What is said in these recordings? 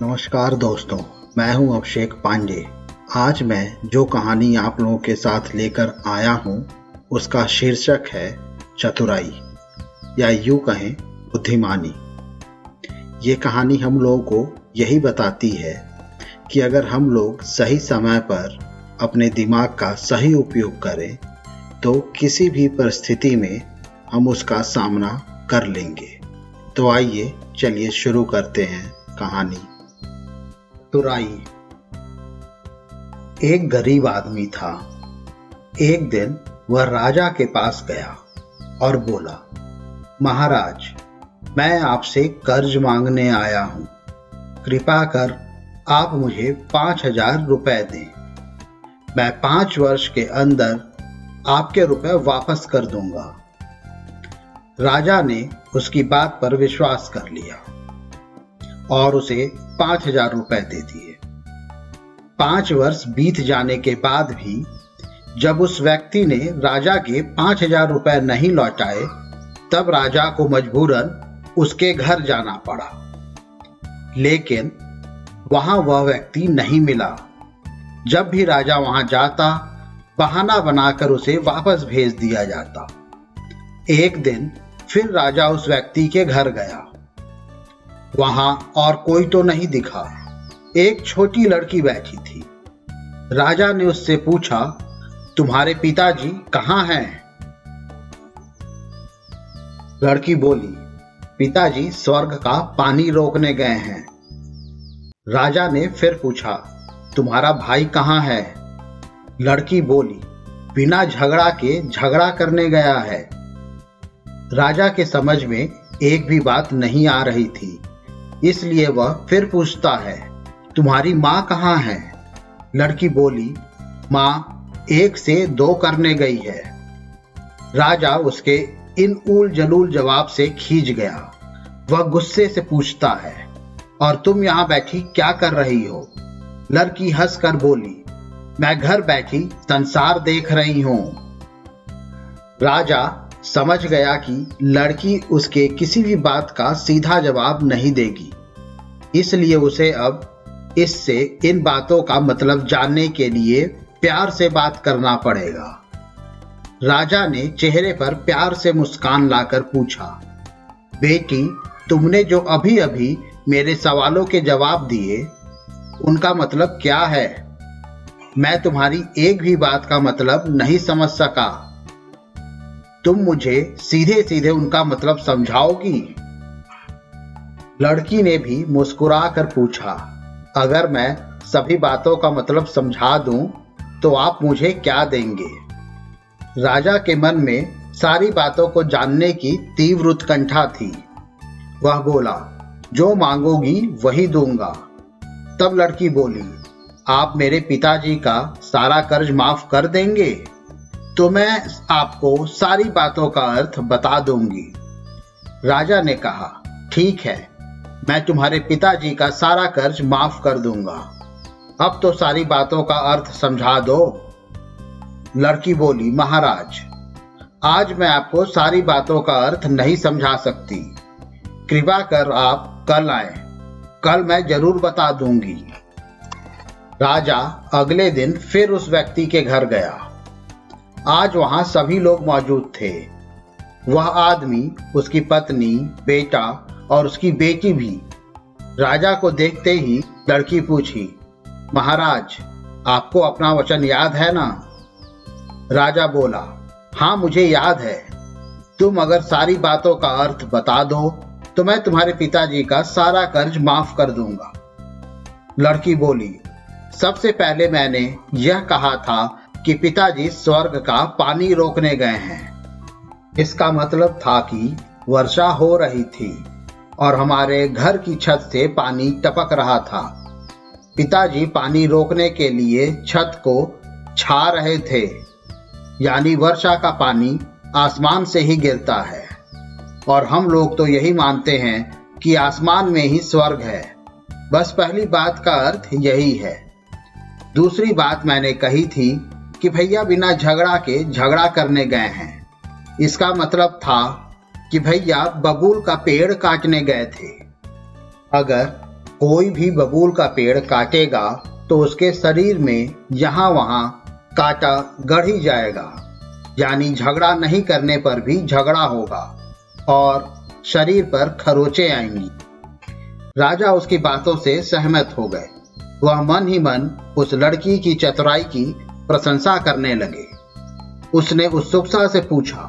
नमस्कार दोस्तों, मैं हूं अभिषेक पांडे। आज मैं जो कहानी आप लोगों के साथ लेकर आया हूं उसका शीर्षक है चतुराई, या यूं कहें बुद्धिमानी। ये कहानी हम लोगों को यही बताती है कि अगर हम लोग सही समय पर अपने दिमाग का सही उपयोग करें तो किसी भी परिस्थिति में हम उसका सामना कर लेंगे। तो आइए चलिए शुरू करते हैं कहानी। चतुराई। एक गरीब आदमी था। एक दिन वह राजा के पास गया और बोला, महाराज, मैं आपसे कर्ज मांगने आया हूं। कृपा कर आप मुझे 5,000 रुपए दें। मैं 5 वर्ष के अंदर आपके रुपए वापस कर दूंगा। राजा ने उसकी बात पर विश्वास कर लिया और उसे 5,000 रुपए दे दिए। 5 वर्ष बीत जाने के बाद भी जब उस व्यक्ति ने राजा के 5,000 रुपए नहीं लौटाए, तब राजा को मजबूरन उसके घर जाना पड़ा। लेकिन वहां वह व्यक्ति नहीं मिला। जब भी राजा वहां जाता, बहाना बनाकर उसे वापस भेज दिया जाता। एक दिन फिर राजा उस व्यक्ति के घर गया। वहां और कोई तो नहीं दिखा। एक छोटी लड़की बैठी थी। राजा ने उससे पूछा, तुम्हारे पिताजी कहाँ हैं? लड़की बोली, पिताजी स्वर्ग का पानी रोकने गए हैं। राजा ने फिर पूछा, तुम्हारा भाई कहाँ है? लड़की बोली, बिना झगड़ा के झगड़ा करने गया है। राजा के समझ में एक भी बात नहीं आ रही थी, इसलिए वह फिर पूछता है, तुम्हारी माँ कहाँ है? लड़की बोली, माँ 1 से 2 करने गई है। राजा उसके इन ऊल जलूल जवाब से खींच गया। वह गुस्से से पूछता है, और तुम यहाँ बैठी क्या कर रही हो? लड़की हंसकर बोली, मैं घर बैठी संसार देख रही हूं। राजा समझ गया कि लड़की उसके किसी भी बात का सीधा जवाब नहीं देगी, इसलिए उसे अब इससे इन बातों का मतलब जानने के लिए प्यार से बात करना पड़ेगा। राजा ने चेहरे पर प्यार से मुस्कान लाकर पूछा, बेटी, तुमने जो अभी अभी मेरे सवालों के जवाब दिए, उनका मतलब क्या है? मैं तुम्हारी एक भी बात का मतलब नहीं समझ सका। तुम मुझे सीधे सीधे उनका मतलब समझाओगी? लड़की ने भी मुस्कुरा कर पूछा, अगर मैं सभी बातों का मतलब समझा दूं तो आप मुझे क्या देंगे? राजा के मन में सारी बातों को जानने की तीव्र उत्कंठा थी। वह बोला, जो मांगोगी वही दूंगा। तब लड़की बोली, आप मेरे पिताजी का सारा कर्ज माफ कर देंगे तो मैं आपको सारी बातों का अर्थ बता दूंगी। राजा ने कहा, ठीक है, मैं तुम्हारे पिताजी का सारा कर्ज माफ कर दूंगा। अब तो सारी बातों का अर्थ समझा दो। लड़की बोली, महाराज, आज मैं आपको सारी बातों का अर्थ नहीं समझा सकती। कृपा कर आप कल आए, कल मैं जरूर बता दूंगी। राजा अगले दिन फिर उस व्यक्ति के घर गया। आज वहां सभी लोग मौजूद थे। वह आदमी, उसकी पत्नी, बेटा और उसकी बेटी भी। राजा को देखते ही लड़की पूछी, महाराज, आपको अपना वचन याद है ना? राजा बोला, हाँ, मुझे याद है। तुम अगर सारी बातों का अर्थ बता दो तो मैं तुम्हारे पिताजी का सारा कर्ज माफ कर दूंगा। लड़की बोली, सबसे पहले मैंने यह कहा था कि पिताजी स्वर्ग का पानी रोकने गए हैं। इसका मतलब था कि वर्षा हो रही थी और हमारे घर की छत से पानी टपक रहा था। पिताजी पानी रोकने के लिए छत को छा रहे थे, यानी वर्षा का पानी आसमान से ही गिरता है, और हम लोग तो यही मानते हैं कि आसमान में ही स्वर्ग है। बस पहली बात का अर्थ यही है। दूसरी बात मैंने कही थी कि भैया बिना झगड़ा के झगड़ा करने गए हैं। इसका मतलब था कि भैया बबूल का पेड़ काटने गए थे। अगर कोई भी बबूल का पेड़ काटेगा तो उसके शरीर में यहाँ वहाँ कांटा गड़ ही जाएगा, यानी झगड़ा नहीं करने पर भी झगड़ा होगा और शरीर पर खरोंचे आएंगी। राजा उसकी बातों से सहमत हो गए। वह मन ही मन उस लड़की की चतुराई की प्रशंसा करने लगे। उसने उत्सुकता से पूछा,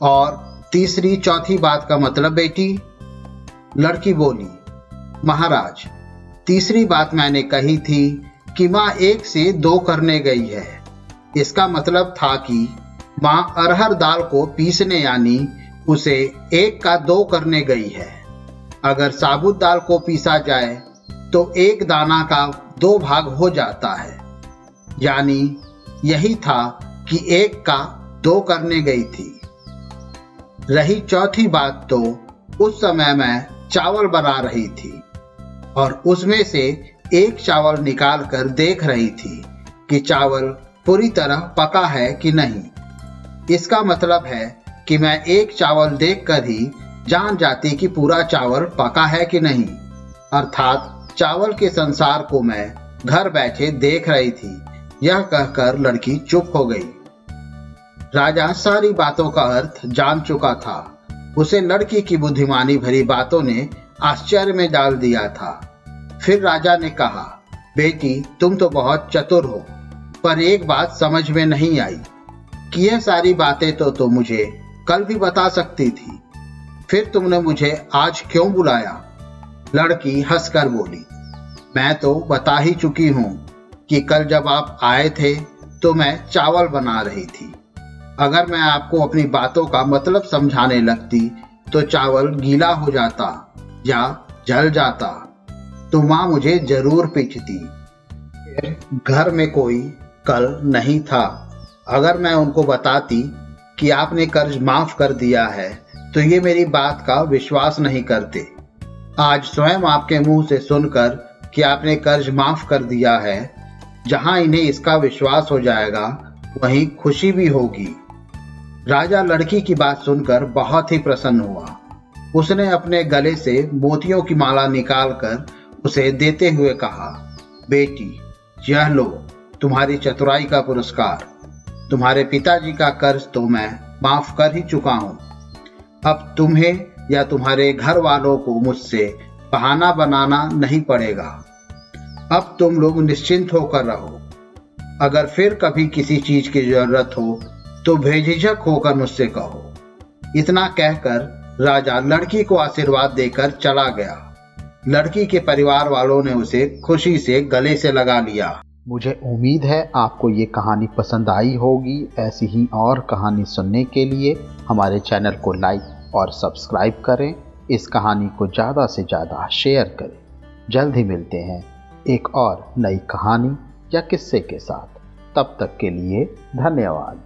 और तीसरी चौथी बात का मतलब बेटी? लड़की बोली, महाराज, तीसरी बात मैंने कही थी कि माँ 1 से 2 करने गई है। इसका मतलब था कि माँ अरहर दाल को पीसने यानी उसे 1 का 2 करने गई है। अगर साबुत दाल को पीसा जाए तो 1 दाना का 2 भाग हो जाता है, यानी यही था कि 1 का 2 करने गई थी। रही चौथी बात, तो उस समय मैं चावल बना रही थी और उसमें से 1 चावल निकाल कर देख रही थी कि चावल पूरी तरह पका है कि नहीं। इसका मतलब है कि मैं 1 चावल देखकर ही जान जाती कि पूरा चावल पका है कि नहीं, अर्थात चावल के संसार को मैं घर बैठे देख रही थी। यह कहकर लड़की चुप हो गई। राजा सारी बातों का अर्थ जान चुका था। उसे लड़की की बुद्धिमानी भरी बातों ने आश्चर्य में डाल दिया था। फिर राजा ने कहा, बेटी, तुम तो बहुत चतुर हो, पर एक बात समझ में नहीं आई कि यह सारी बातें तो मुझे कल भी बता सकती थी, फिर तुमने मुझे आज क्यों बुलाया? लड़की हंसकर बोली, मैं तो बता ही चुकी हूँ कि कल जब आप आए थे तो मैं चावल बना रही थी। अगर मैं आपको अपनी बातों का मतलब समझाने लगती तो चावल गीला हो जाता या जल जाता, तो माँ मुझे जरूर पीटती। फिर घर में कोई कल नहीं था। अगर मैं उनको बताती कि आपने कर्ज माफ कर दिया है तो ये मेरी बात का विश्वास नहीं करते। आज स्वयं आपके मुंह से सुनकर कि आपने कर्ज माफ कर दिया है, जहां इन्हें इसका विश्वास हो जाएगा वहीं खुशी भी होगी। राजा लड़की की बात सुनकर बहुत ही प्रसन्न हुआ। उसने अपने गले से मोतियों की माला निकालकर उसे देते हुए कहा, बेटी, यह लो तुम्हारी चतुराई का पुरस्कार। तुम्हारे पिताजी का कर्ज तो मैं माफ कर ही चुका हूँ। अब तुम्हें या तुम्हारे घर वालों को मुझसे बहाना बनाना नहीं पड़ेगा। अब तुम लोग निश्चिंत होकर रहो। अगर फिर कभी किसी चीज की जरूरत हो तो बेझिझक होकर मुझसे कहो। इतना कहकर राजा लड़की को आशीर्वाद देकर चला गया। लड़की के परिवार वालों ने उसे खुशी से गले से लगा लिया। मुझे उम्मीद है आपको ये कहानी पसंद आई होगी। ऐसी ही और कहानी सुनने के लिए हमारे चैनल को लाइक और सब्सक्राइब करें। इस कहानी को ज़्यादा से ज़्यादा शेयर करें। जल्द ही मिलते हैं एक और नई कहानी या किस्से के साथ। तब तक के लिए धन्यवाद।